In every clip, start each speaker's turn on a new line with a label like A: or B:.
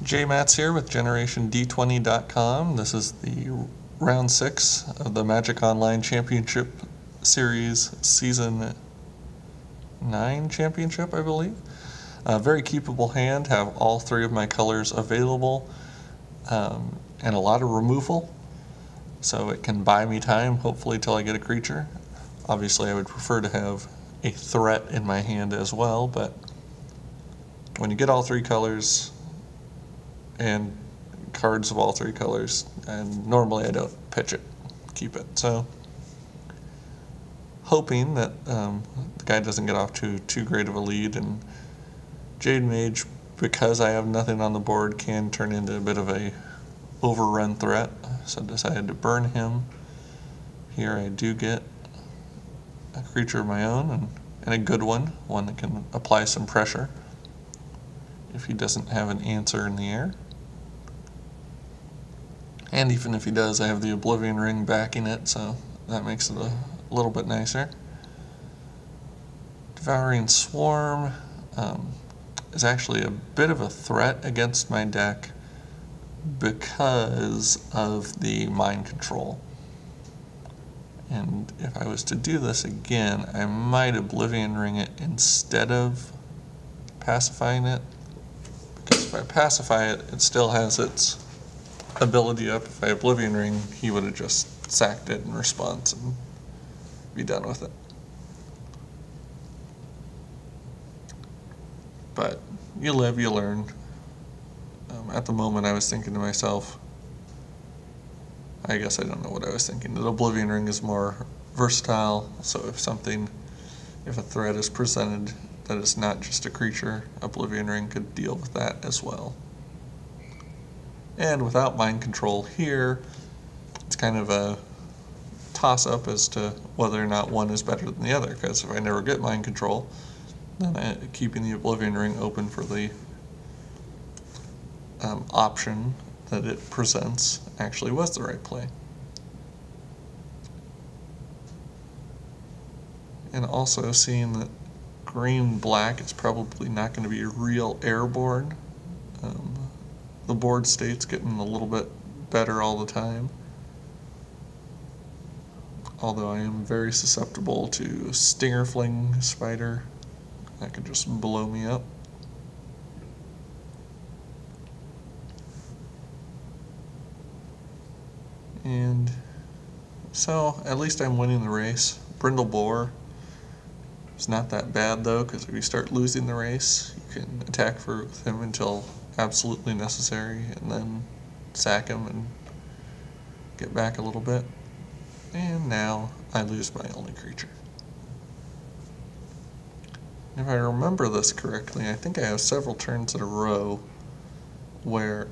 A: JMats here with GenerationD20.com. This is the round 6 of the Magic Online Championship Series Season 9 Championship, I believe. A very keepable hand, have all 3 of my colors available, and a lot of removal, so it can buy me time, hopefully till I get a creature. Obviously I would prefer to have a threat in my hand as well, but when you get all 3 colors, and cards of all 3 colors, and normally I don't pitch it, keep it. So hoping that the guy doesn't get off to too great of a lead, and Jade Mage, because I have nothing on the board, can turn into a bit of a overrun threat, so I decided to burn him. Here I do get a creature of my own, and a good one that can apply some pressure if he doesn't have an answer in the air. And even if he does, I have the Oblivion Ring backing it, so that makes it a little bit nicer. Devouring Swarm is actually a bit of a threat against my deck because of the mind control. And if I was to do this again, I might Oblivion Ring it instead of pacifying it, because if I pacify it, it still has its ability up. If I Oblivion Ring, he would have just sacked it in response and be done with it. But you live, you learn. At the moment I was thinking to myself, I guess I don't know what I was thinking, that Oblivion Ring is more versatile, so if a threat is presented that is not just a creature, Oblivion Ring could deal with that as well. And without mind control here, it's kind of a toss-up as to whether or not one is better than the other, because if I never get mind control, then keeping the Oblivion Ring open for the option that it presents actually was the right play. And also seeing that green-black is probably not going to be real airborne. The board state's getting a little bit better all the time, although I am very susceptible to Stinger Fling Spider. That could just blow me up. And so at least I'm winning the race. Brindle Boar is not that bad though, because if you start losing the race, you can attack with him until absolutely necessary and then sack him and get back a little bit. And now I lose my only creature. If I remember this correctly, I think I have several turns in a row where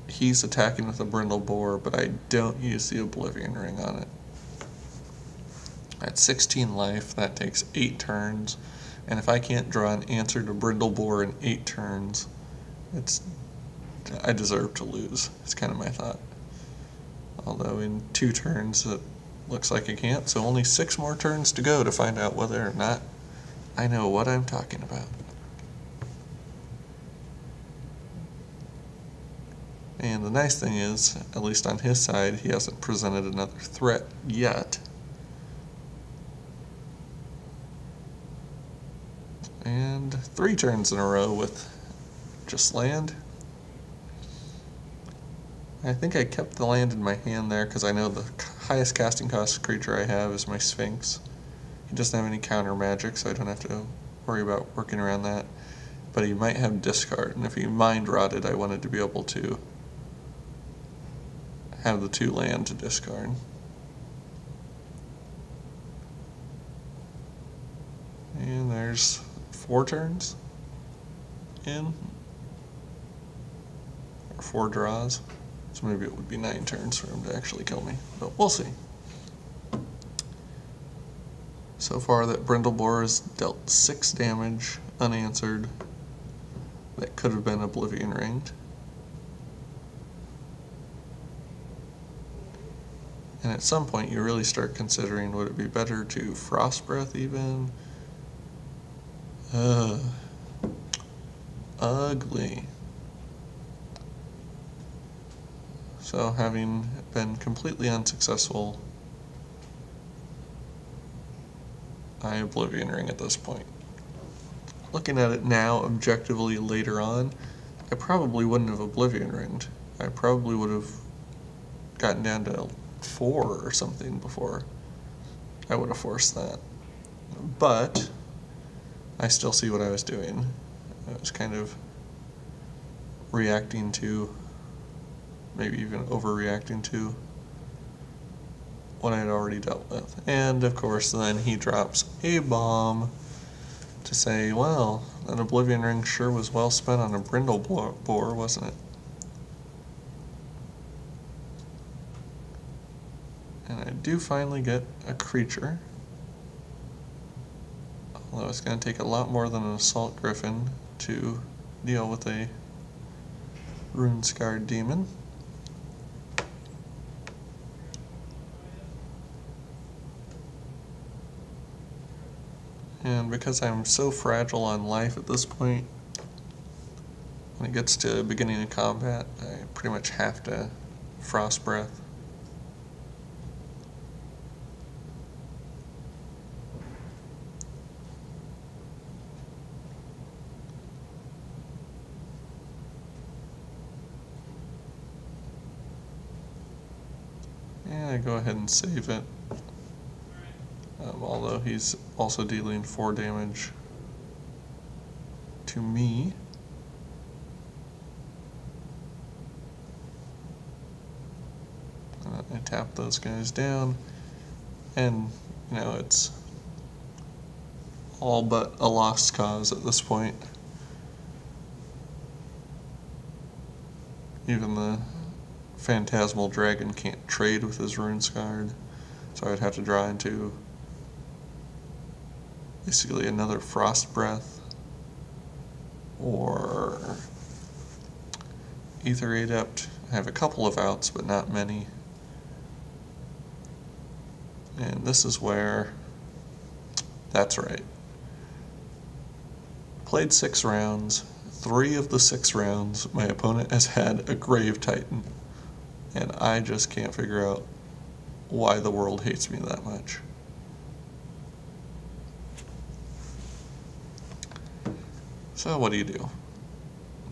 A: he's attacking with a Brindle Boar, but I don't use the Oblivion Ring on it. At 16 life, that takes 8 turns, and if I can't draw an answer to Brindle Boar in 8 turns, I deserve to lose. It's kind of my thought. Although in 2 turns it looks like I can't, so only 6 more turns to go to find out whether or not I know what I'm talking about. And the nice thing is, at least on his side, he hasn't presented another threat yet. And 3 turns in a row with just land. I think I kept the land in my hand there because I know the highest casting cost creature I have is my Sphinx. He doesn't have any counter magic, so I don't have to worry about working around that. But he might have discard, and if he mind rotted, I wanted to be able to have the 2 land to discard. And there's 4 turns in, or 4 draws, so maybe it would be 9 turns for him to actually kill me, but we'll see. So far that Brindle Boar has dealt 6 damage unanswered that could have been Oblivion Ringed. And at some point you really start considering, would it be better to Frost Breath even? Ugly. So, having been completely unsuccessful, I Oblivion Ring at this point. Looking at it now, objectively, later on, I probably wouldn't have Oblivion Ringed. I probably would have gotten down to 4 or something before I would have forced that. But I still see what I was doing. I was kind of reacting to, maybe even overreacting to, what I had already dealt with. And of course then he drops a bomb to say, well, that Oblivion Ring sure was well spent on a Brindle Boar, wasn't it? And I do finally get a creature. Although it's going to take a lot more than an Assault Griffin to deal with a Rune-Scarred Demon. And because I'm so fragile on life at this point, when it gets to beginning of combat, I pretty much have to Frost Breath. And I go ahead and save it. Although he's also dealing 4 damage to me. I tap those guys down, and you know, it's all but a lost cause at this point. Even the Phantasmal Dragon can't trade with his Rune-Scarred, so I'd have to draw into basically another Frost Breath or Ether Adept. I have a couple of outs, but not many. And this is where, that's right. Played 6 rounds. 3 of the 6 rounds, my opponent has had a Grave Titan. And I just can't figure out why the world hates me that much. So what do?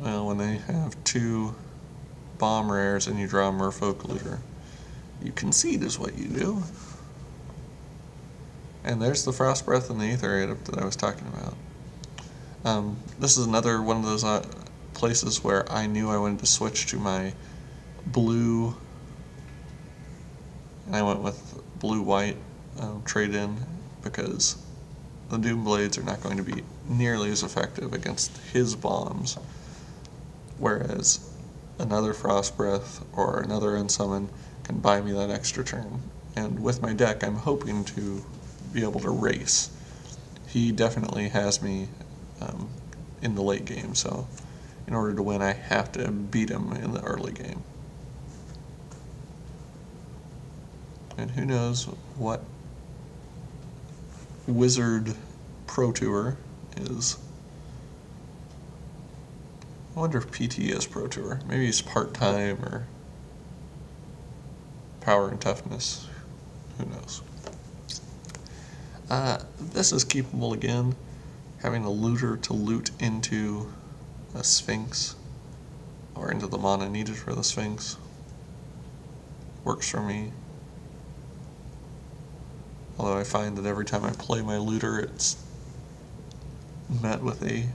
A: Well, when they have 2 bomb rares and you draw a Merfolk Looter, you concede is what you do. And there's the Frost Breath and the Ether Adept that I was talking about. This is another one of those places where I knew I wanted to switch to my blue, and I went with blue-white trade-in because the Doom Blades are not going to be nearly as effective against his bombs, whereas another Frost Breath or another Unsummon can buy me that extra turn. And with my deck, I'm hoping to be able to race. He definitely has me in the late game, so in order to win, I have to beat him in the early game. And who knows what Wizard Pro Tour is. I wonder if PT is Pro Tour. Maybe he's part-time or Power and Toughness. Who knows? This is keepable again. Having a looter to loot into a Sphinx or into the mana needed for the Sphinx works for me. Although I find that every time I play my looter, it's met with a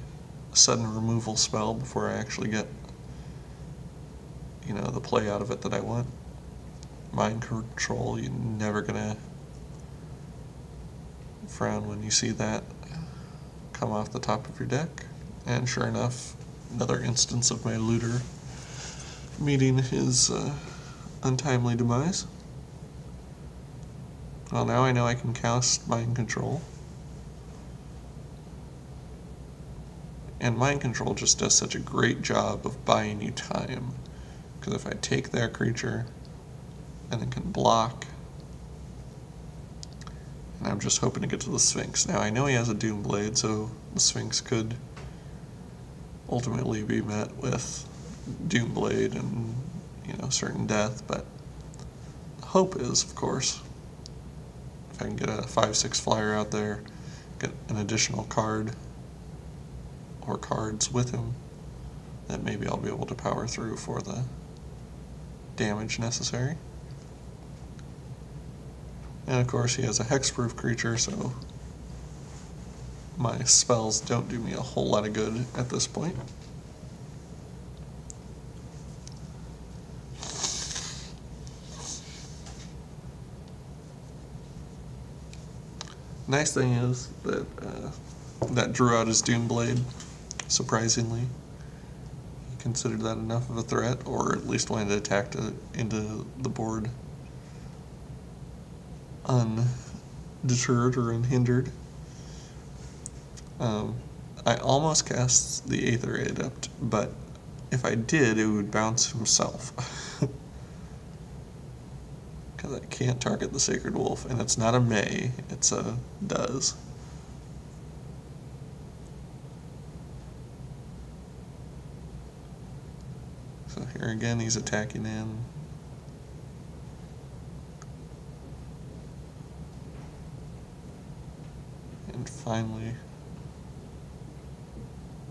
A: sudden removal spell before I actually get, you know, the play out of it that I want. Mind Control, you're never gonna frown when you see that come off the top of your deck. And sure enough, another instance of my looter meeting his untimely demise. Well, now I know I can cast Mind Control. And Mind Control just does such a great job of buying you time. Because if I take their creature and then can block, and I'm just hoping to get to the Sphinx. Now I know he has a Doom Blade, so the Sphinx could ultimately be met with Doom Blade and certain death, but the hope is, of course, if I can get a 5/6 flyer out there, get an additional card or cards with him, that maybe I'll be able to power through for the damage necessary. And of course he has a hexproof creature, so my spells don't do me a whole lot of good at this point. Nice thing is that that drew out his Doomblade, surprisingly. He considered that enough of a threat, or at least wanted to attack into the board undeterred or unhindered. I almost cast the Aether Adept, but if I did, it would bounce himself. Because I can't target the Sacred Wolf, and it's not a may, it's a does. So here again, he's attacking in. And finally,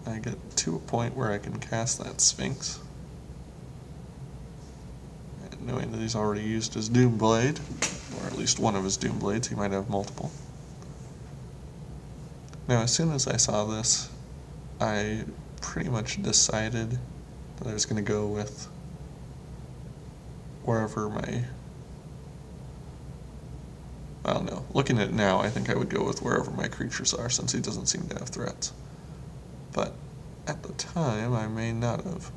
A: I get to a point where I can cast that Sphinx. And knowing that he's already used his Doomblade, or at least one of his Doomblades, he might have multiple. Now, as soon as I saw this, I pretty much decided that I was going to go with wherever my... I don't know. Looking at it now, I think I would go with wherever my creatures are, since he doesn't seem to have threats. But at the time, I may not have.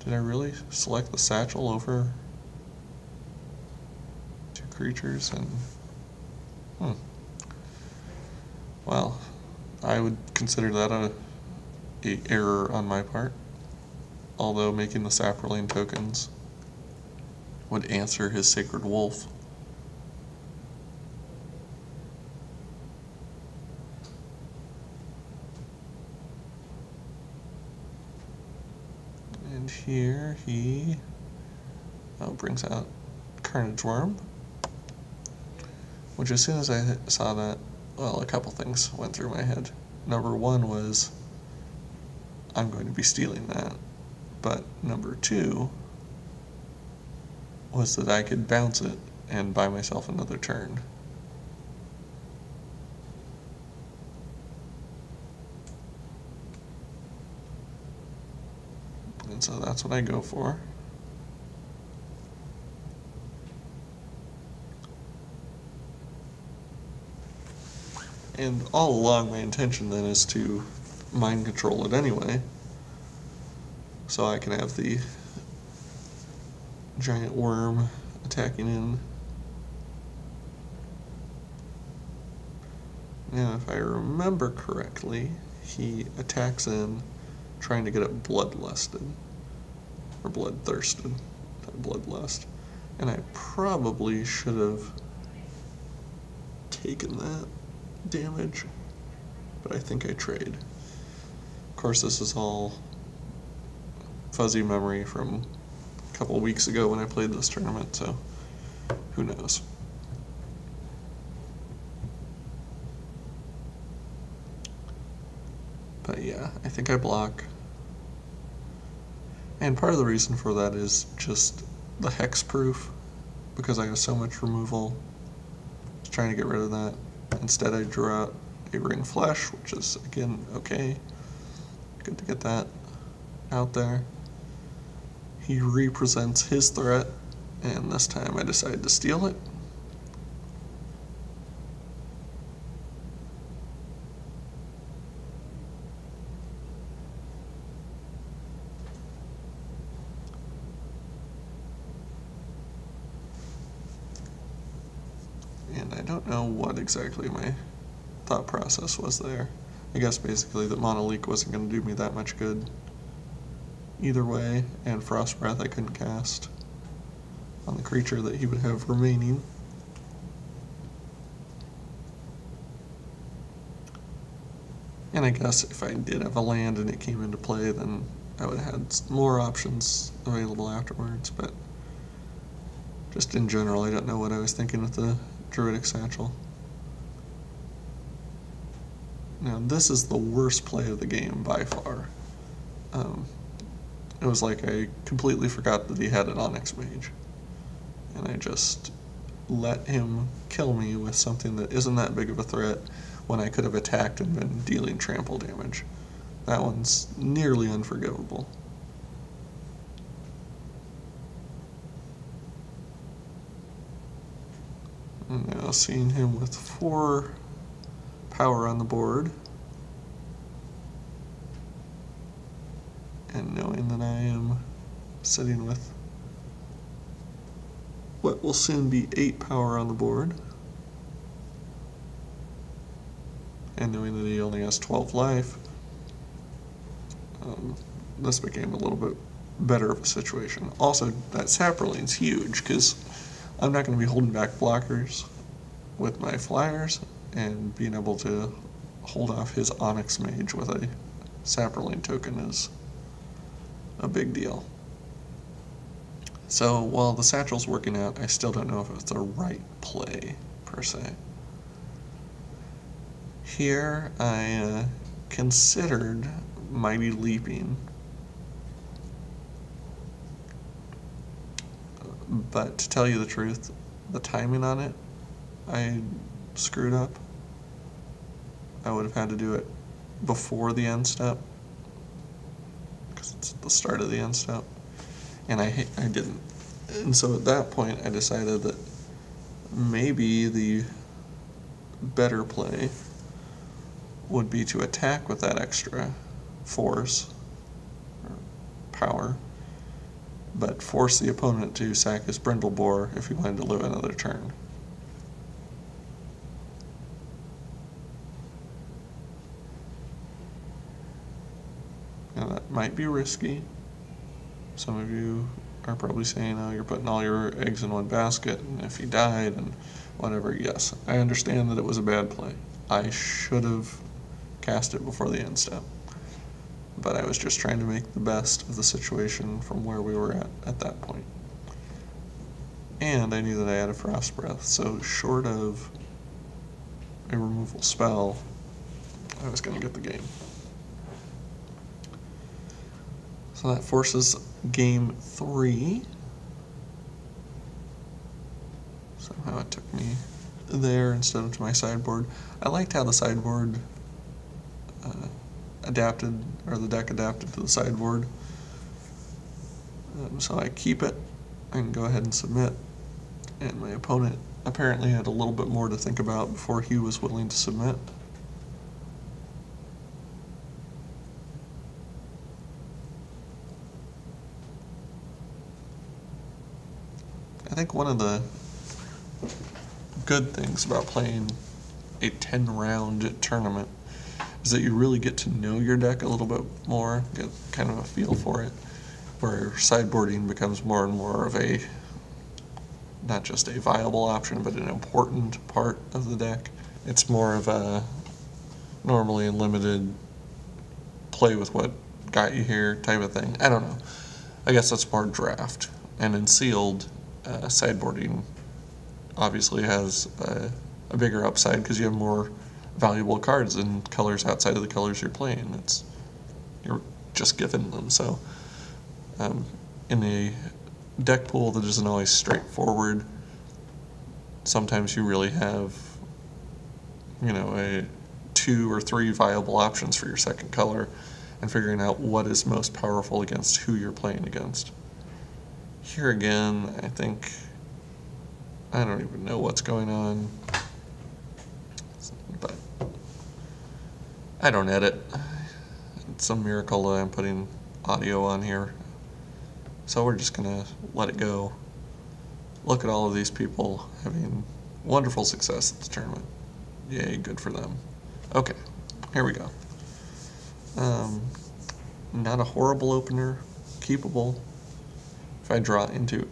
A: Did I really select the Satchel over two creatures? And well, I would consider that a error on my part. Although making the Saproling tokens would answer his Sacred Wolf. And here he brings out Carnage Worm, which as soon as I saw that, well, a couple things went through my head. Number one was, I'm going to be stealing that. But number two was that I could bounce it and buy myself another turn. And so that's what I go for. And all along my intention then is to mind control it anyway, so I can have the giant worm attacking in. Now, if I remember correctly, he attacks in trying to get it bloodlusted, or bloodthirsted, not bloodlust. And I probably should have taken that damage, but I think I trade. Of course, this is all fuzzy memory from a couple weeks ago when I played this tournament, so who knows. But yeah, I think I block. And part of the reason for that is just the hexproof, because I have so much removal. Just trying to get rid of that. Instead, I drew out a Ring Flesh, which is, again, okay. Good to get that out there. He represents his threat, and this time I decided to steal it. And I don't know what exactly my thought process was there. I guess basically that Monolith wasn't going to do me that much good either way, and Frost Breath I couldn't cast on the creature that he would have remaining. And I guess if I did have a land and it came into play, then I would have had more options available afterwards, but just in general, I don't know what I was thinking with the Druidic Satchel. Now, this is the worst play of the game by far. It was like I completely forgot that he had an Onyx Mage, and I just let him kill me with something that isn't that big of a threat when I could have attacked and been dealing trample damage. That one's nearly unforgivable. And now seeing him with 4 power on the board, and knowing that I am sitting with what will soon be 8 power on the board, and knowing that he only has 12 life, this became a little bit better of a situation. Also, that Saprolene's huge, because I'm not going to be holding back blockers with my flyers, and being able to hold off his Onyx Mage with a Saprolene token is a big deal. So while the Satchel's working out, I still don't know if it's the right play, per se. Here I considered Mighty Leaping, but to tell you the truth, the timing on it, I screwed up. I would have had to do it before the end step, because it's the start of the end step, and I didn't. And so at that point, I decided that maybe the better play would be to attack with that extra force or power, but force the opponent to sack his Brindle Boar if he wanted to live another turn. Now that might be risky. Some of you are probably saying, oh, you're putting all your eggs in one basket, and if he died and whatever. Yes, I understand that it was a bad play. I should have cast it before the end step, but I was just trying to make the best of the situation from where we were at that point. And I knew that I had a Frost Breath, so short of a removal spell, I was going to get the game. So that forces game 3. Somehow it took me there instead of to my sideboard. I liked how the sideboard adapted, or the deck adapted to the sideboard. So I keep it, I can go ahead and submit, and my opponent apparently had a little bit more to think about before he was willing to submit. I think one of the good things about playing a 10-round tournament is that you really get to know your deck a little bit more, get kind of a feel for it, where sideboarding becomes more and more of a, not just a viable option, but an important part of the deck. It's more of a normally limited play with what got you here type of thing. I don't know. I guess that's more draft. And in sealed, sideboarding obviously has a bigger upside because you have more valuable cards and colors outside of the colors you're playing. You're just given them. So in a deck pool that isn't always straightforward, sometimes you really have, a 2 or 3 viable options for your second color, and figuring out what is most powerful against who you're playing against. Here again, I don't even know what's going on, but I don't edit. It's a miracle that I'm putting audio on here. So we're just gonna let it go. Look at all of these people having wonderful success at the tournament. Yay, good for them. Okay, here we go. Not a horrible opener, keepable. If I draw into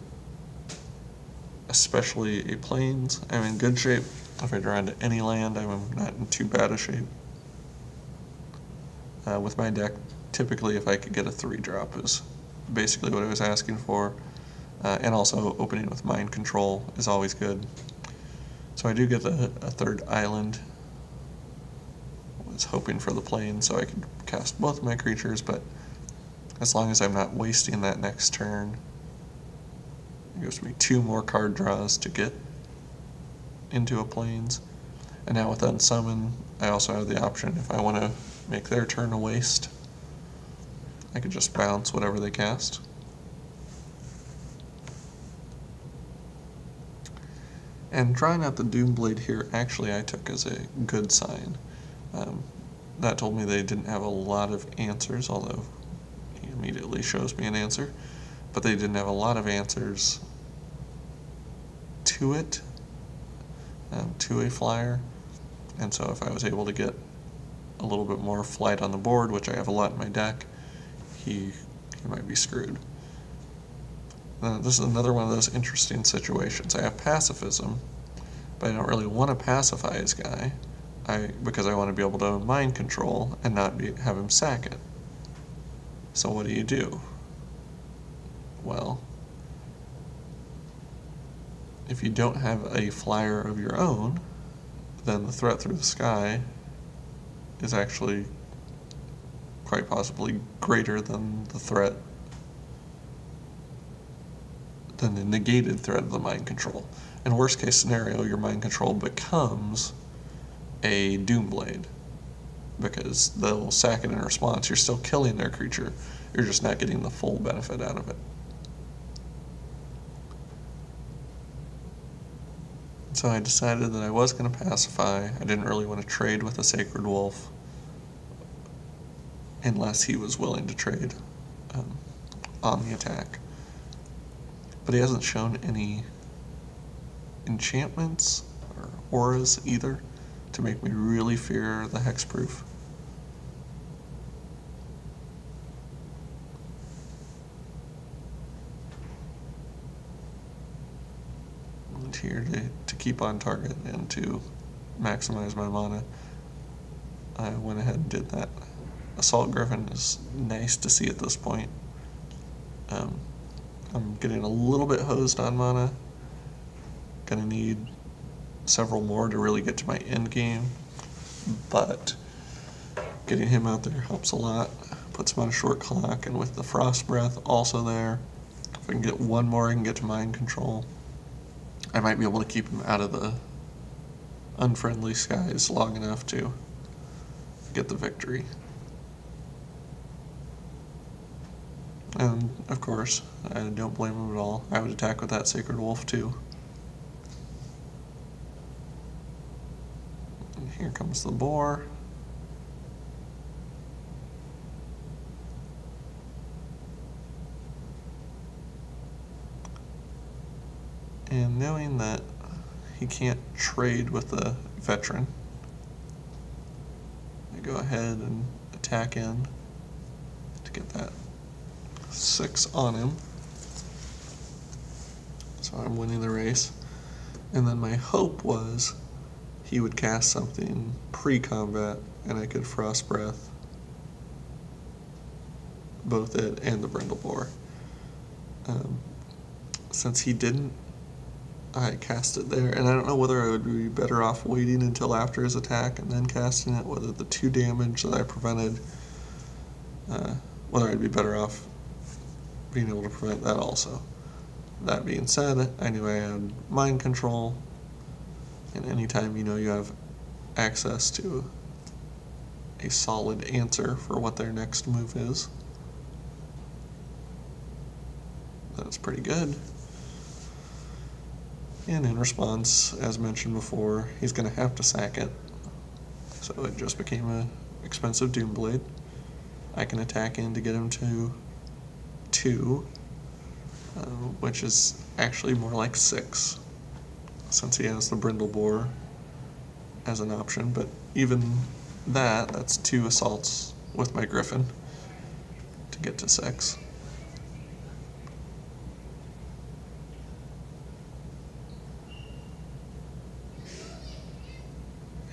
A: especially a plains, I'm in good shape. If I draw into any land, I'm not in too bad a shape. With my deck typically if I could get a 3-drop is basically what I was asking for. And also opening with Mind Control is always good. So I do get a third island. I was hoping for the plane so I could cast both my creatures, but as long as I'm not wasting that next turn, it gives me 2 more card draws to get into a plains. And now with Unsummon, I also have the option, if I want to make their turn a waste, I could just bounce whatever they cast. And drawing out the Doomblade here, actually I took as a good sign. That told me they didn't have a lot of answers, although he immediately shows me an answer. But they didn't have a lot of answers to it, to a flyer. And so if I was able to get a little bit more flight on the board, which I have a lot in my deck, he might be screwed. This is another one of those interesting situations. I have pacifism, but I don't really want to pacify his guy because I want to be able to mind control and not have him sack it. So what do? Well, if you don't have a flyer of your own, then the threat through the sky is actually quite possibly greater than the threat, than the negated threat of the mind control. In worst case scenario, your mind control becomes a Doomblade, because they'll sack it in response. You're still killing their creature, you're just not getting the full benefit out of it. So I decided that I was going to pacify. I didn't really want to trade with a Sacred Wolf unless he was willing to trade on the attack. But he hasn't shown any enchantments or auras either to make me really fear the hexproof. And here to keep on target and to maximize my mana, I went ahead and did that. Assault Griffin is nice to see at this point. I'm getting a little bit hosed on mana. Gonna need several more to really get to my end game, but getting him out there helps a lot. Puts him on a short clock, and with the Frost Breath also there, if I can get one more, I can get to Mind Control. I might be able to keep him out of the unfriendly skies long enough to get the victory. And, of course, I don't blame him at all. I would attack with that Sacred Wolf, too. And here comes the boar. And knowing that he can't trade with the veteran, I go ahead and attack in to get that 6 on him. So I'm winning the race. And then my hope was he would cast something pre-combat and I could Frost Breath both it and the Brindle Boar. Since he didn't, I cast it there, and I don't know whether I would be better off waiting until after his attack and then casting it, whether the 2 damage that I prevented, whether I'd be better off being able to prevent that also. That being said, I knew I had Mind Control, and anytime you have access to a solid answer for what their next move is, that's pretty good. And in response, as mentioned before, he's going to have to sack it. So it just became an expensive Doomblade. I can attack in to get him to 2, which is actually more like 6, since he has the Brindle Boar as an option. But even that's 2 assaults with my Griffin to get to 6.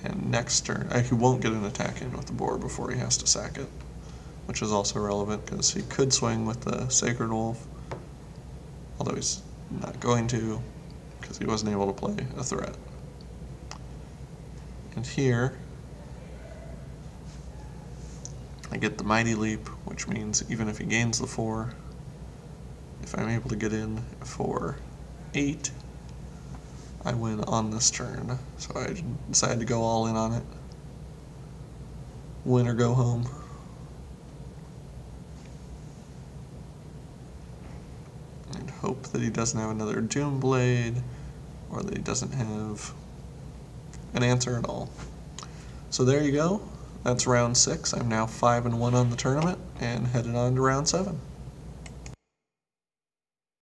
A: And next turn, he won't get an attack in with the boar before he has to sack it. which is also relevant because he could swing with the Sacred Wolf, although he's not going to because he wasn't able to play a threat. And here, I get the Mighty Leap, which means even if he gains the 4, if I'm able to get in for 8, I win on this turn. So I decided to go all in on it. Win or go home. And hope that he doesn't have another Doom Blade, or that he doesn't have an answer at all. So there you go. That's round 6. I'm now 5-1 on the tournament and headed on to round 7.